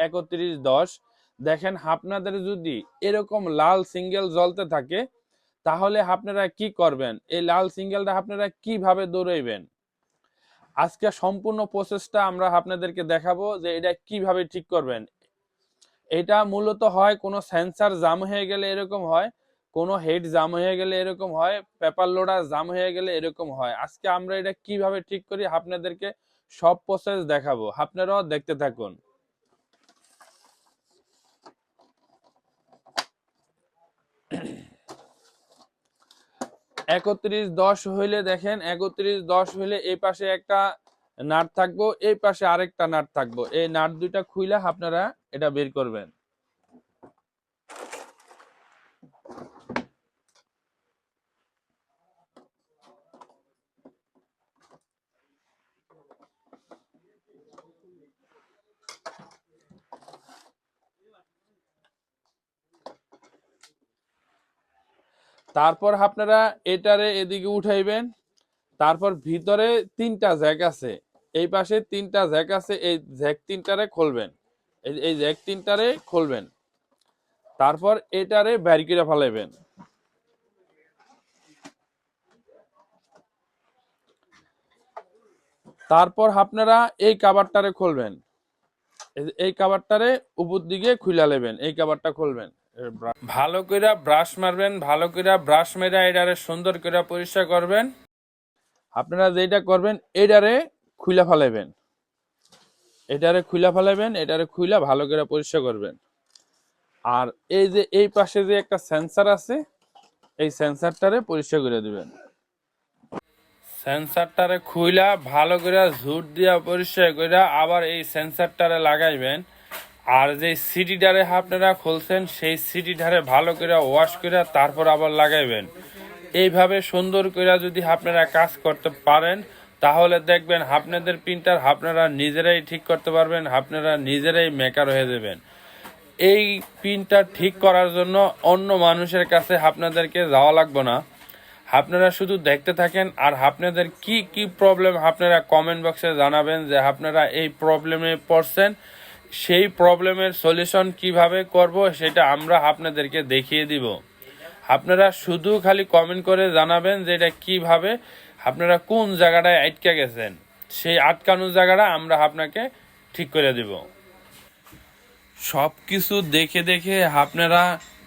3110। দেখেন আপনাদের যদি এরকম লাল সিঙ্গেল জ্বলতে থাকে তাহলে আপনারা কি করবেন, এই লাল সিঙ্গেলটা আপনারা কিভাবে দৌড়াইবেন আজকে সম্পূর্ণ প্রসেসটা আমরা আপনাদেরকে দেখাবো যে এটা কিভাবে ঠিক করবেন। এটা মূলত হয় কোনো সেন্সর জাম হয়ে গেলে এরকম হয়, কোনো হেড জাম হয়ে গেলে এরকম হয়, পেপার লোডার জাম হয়ে গেলে এরকম হয়। আজকে আমরা এটা কিভাবে ঠিক করি আপনাদেরকে সব প্রসেস দেখাবো, আপনারাও দেখতে থাকুন। একত্রিশ দশ হইলে দেখেন 3110 হইলে এই পাশে একটা নাট থাকবো, এই পাশে আরেকটা নাট থাকবো। এই নাট দুইটা খুইলা আপনারা এটা বের করবেন। তারপর আপনারা এটারে এদিকে উঠাইবেন। তারপর ভিতরে 3টা জ্যাক আছে, এই পাশে 3টা জ্যাক আছে, এই জ্যাক 3টারে খুলবেন, এই জ্যাক 3টারে খুলবেন। তারপর এটারে বের করে ফেলাইবেন। তারপর আপনারা এই কাভারটারে খুলবেন, এই কাভারটারে উপর দিকে খুলে নেবেন, এই কাভারটা খুলবেন। ভালো করে ব্রাশ মারবেন, ভালো করে ব্রাশ মেরে এটারে সুন্দর করে পরিষ্কার করবেন। আপনারা যেটা করবেন এটারে খুলে ফেলাইবেন, এটারে খুলে ফেলাইবেন, এটারে খুলে ভালো করে পরিষ্কার করবেন। আর এই যে এই পাশে যে একটা সেন্সর আছে, এই সেন্সরটারে পরিষ্কার করে দিবেন। সেন্সরটারে খুইলা ভালো করে ঝুট দিয়া পরিষ্কার করে আবার এই সেন্সরটারে লাগাইবেন। আর যে সিটিটারে আপনারা খুলছেন সেই সিটিটারে ভালো করে ওয়াশ করে তারপর আবার লাগাইবেন। এইভাবে সুন্দর করে যদি আপনারা কাজ করতে পারেন তাহলে দেখবেন আপনাদের প্রিন্টার আপনারা নিজেরাই ঠিক করতে পারবেন, আপনারা নিজেরাই মেকার হয়ে যাবেন। এই প্রিন্টার ঠিক করার জন্য অন্য মানুষের কাছে আপনাদেরকে যাওয়া লাগবে না, আপনারা শুধু দেখতে থাকেন। আর আপনাদের কি কি প্রবলেম আপনারা কমেন্ট বক্সে জানাবেন যে আপনারা এই প্রবলেমে পড়ছেন, সেই প্রবলেমের সলিউশন কিভাবে করব সেটা আমরা আপনাদেরকে দেখিয়ে দিব। আপনারা শুধু খালি কমেন্ট করে জানাবেন যে এটা কিভাবে আপনারা কোন জায়গাটায় আটকে গেছেন, সেই আটকানোর জায়গাটা আমরা আপনাকে ঠিক করে দিব। সব কিছু দেখে দেখে আপনারা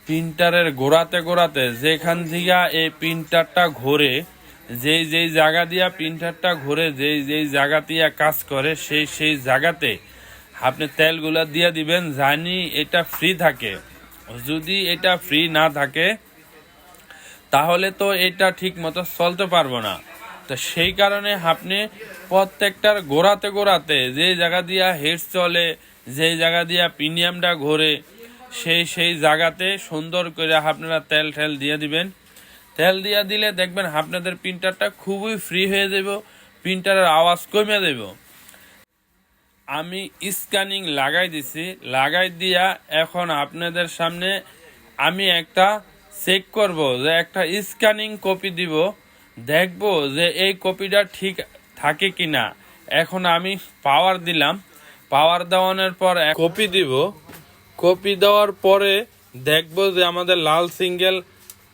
প্রিন্টারের গোড়াতে গোড়াতে যেখান থেকে এই প্রিন্টারটা ঘোরে, যেই যেই জায়গা দিয়া প্রিন্টারটা ঘোরে, যেই যেই জায়গা দিয়া কাজ করে সেই সেই জায়গাতে আপনি তেলগুলা দিয়ে দিবেন, জানি এটা ফ্রি থাকে। যদি এটা ফ্রি না থাকে তাহলে তো এটা ঠিক মতো চলতে পারবো না। তো সেই কারণে আপনি প্রত্যেকটার গোড়াতে গোড়াতে যে জায়গা দিয়া হেড চলে, যেই জায়গা দিয়া প্রিমিয়ামটা ঘোরে, সেই সেই জায়গাতে সুন্দর করে আপনারা তেল ঠেল দিয়ে দিবেন। তেল দিয়ে দিলে দেখবেন আপনাদের প্রিন্টারটা খুবই ফ্রি হয়ে যাব, প্রিন্টারের আওয়াজ কমে যাব। আমি স্ক্যানিং লাগাই দিছি, লাগাই দিয়া এখন আপনাদের সামনে আমি একটা চেক করব যে একটা স্ক্যানিং কপি দিব, দেখব যে এই কপিটা ঠিক থাকে কিনা। এখন আমি পাওয়ার দিলাম, পাওয়ার দেওয়ানোর পর কপি দিব, কপি দেওয়ার পরে দেখব যে আমাদের লাল সিঙ্গেল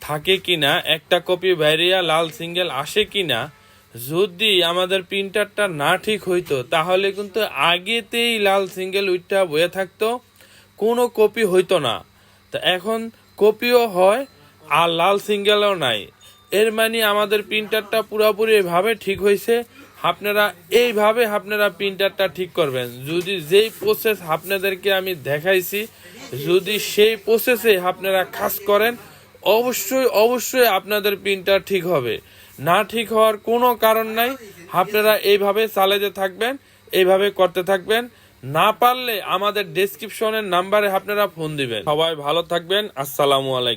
থাকে কিনা, একটা কপি ভ্যারিয়া লাল সিঙ্গেল আসে কিনা। যদি আমাদের প্রিন্টারটা না ঠিক হইতো তাহলে কিন্তু আগেতেই লাল সিঙ্গেল উইটটা বয়ে থাকতো, কোনো কপি হইতো না। তো এখন কপিও হয় আর লাল সিঙ্গেলও নাই, এর মানে আমাদের প্রিন্টারটা পুরোপুরি ভাবে ঠিক হয়েছে। আপনারা এইভাবে আপনারা প্রিন্টারটা ঠিক করবেন। যদি যেই প্রসেস আপনাদেরকে আমি দেখাইছি, যদি সেই প্রসেসে আপনারা কাজ করেন অবশ্যই অবশ্যই আপনাদের প্রিন্টার ঠিক হবে। না ঠিক হওয়ার কোনো কারণ নাই, আপনারা এইভাবে চালাতে থাকবেন, এইভাবে করতে থাকবেন। না পারলে আমাদের ডেসক্রিপশনের নাম্বারে আপনারা ফোন দিবেন। সবাই ভালো থাকবেন, আসসালামু আলাইকুম।